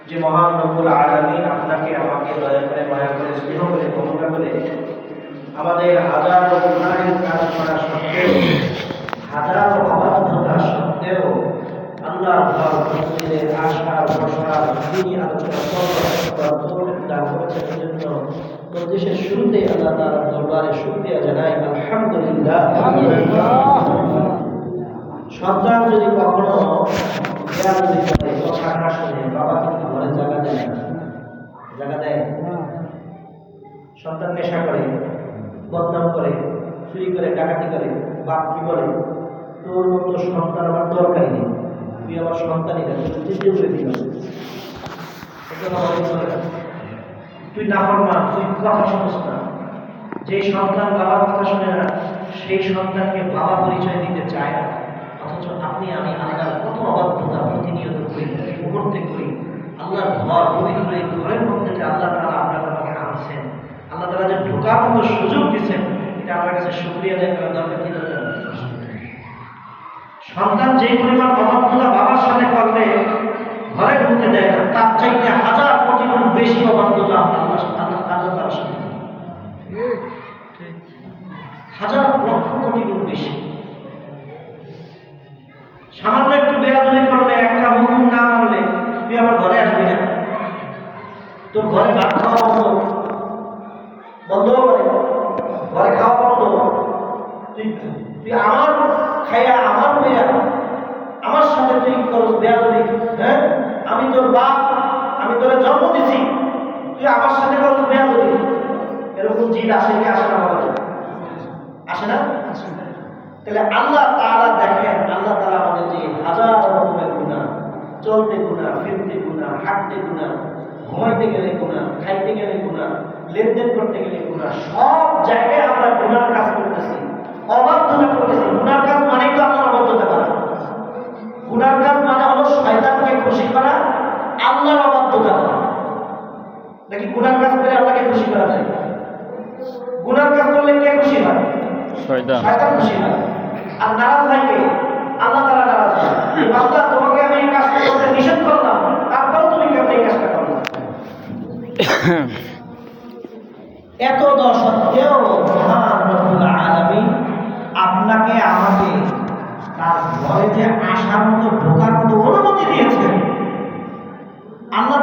যে মহান রব্বুল আলামিন আপনাকে আমাকে দয়া করে মায়া করে স্নেহ করে ক্ষমতা করে আমাদের হাজার গুনাহের কাজ করা সত্ত্বেও হাজার অবাধ্যতা সত্ত্বেও আল্লাহর ঘর মসজিদের আশা ভরসা দিনী আলোচনা দান করেছেন এজন্য মজলিসের শুরুতে আল্লাহ তাআলার দরবারে শুকরিয়া জানাই আলহামদুলিল্লাহ। সন্তান যদি কখনো কথা না শুনে বাবা কিন্তু ঘরে জায়গা দেয় না, জায়গা দেয়। সন্তান নেশা করে, বদনাম করে, চুরি করে, ডাকাতি করে, বাপ কি বলে তোর মতো সন্তান আমার দরকারই নেই, তুই আমার সন্তানই না, তুই করে দিল, তুই না পারবা, তুই কথা শুনিস না। যে সন্তান বাবার কথা শুনে না সেই সন্তানকে বাবা পরিচয় দিতে চায় না। অথচ আপনি আমি আল্লাহর কত অবাধ্যতা প্রতিনিয়ত করি, মুহূর্তে করি। আল্লাহর ঘর পবিত্র এই ঘরের মধ্যে যে আল্লাহ তাআলা আপনার আমাকে আনছেন, আল্লাহ তাআলা যে ঢোকার মতো সুযোগ দিচ্ছেন, এটা আমার কাছে শুকরিয়া আদায় করার দরকার কি দরকার? সন্তান যে পরিমাণ অবাধ্যতা বাবার সাথে করলে ঘরে ঢুকতে দেয় না, তার চাইতে হাজার কোটি গুণ বেশি অবাধ্যতা আল্লাহর সাথে, হাজার লক্ষ কোটি গুণ বেশি। সামান্য একটু বেয়াদবি করলে, একটা হুকুম না মানলে তুই আমার ঘরে আসবি না, তোর ঘরে ভাত খাওয়া বন্ধ করে, ঘরে খাওয়া বন্ধ, তুই আমার খাইয়া আমার মেয়া আমার সাথে তুই করস বেয়াদবি। হ্যাঁ, আমি তোর বাপ, আমি তোর জন্ম দিছি, তুই আমার সাথে করস বেয়াদবি। এরকম জিদ আসে কি আসে না? বলে আসে না? তাহলে আল্লাহ তাআলা দেখেন, আল্লাহ তাআলা আমাদের যে হাজার রকমের গুনাহ, চলতে গুনাহ, ফিরতে গুনাহ, হাঁটতে গুনাহ, ঘুমাইতে গেলে গুনাহ, খাইতে গেলে গুনাহ, লেনদেন করতে গেলে গুনাহ, সব জায়গায় আমরা গুনার কাজ করতেছি, অবাধ্যতা করতেছি। গুনার কাজ মানেই তো আপনার অবাধ্যতা করা। গুনার কাজ মানে হলো শয়তানকে খুশি করা, আল্লাহর অবাধ্যতা করা। নাকি গুনার কাজ করে আল্লাহকে খুশি করা যায়? গুনার কাজ করলে কে খুশি হয়? শয়তান খুশি হয়। আর নারাজ হয় কে? আল্লাহ তাআলা নারাজ হয়। বান্দা, তোমাকে আমি এই কাজটা করতে নিষেধ করলাম, তারপরেও তুমি কেন এই কাজটা করলে? এত সত্ত্বেও মহান রব্বুল আলামিন আপনাকে আমাকে তার ঘরে যে আসার মতো, ঢোকার মতো অনুমতি দিয়েছেন। আল্লাহ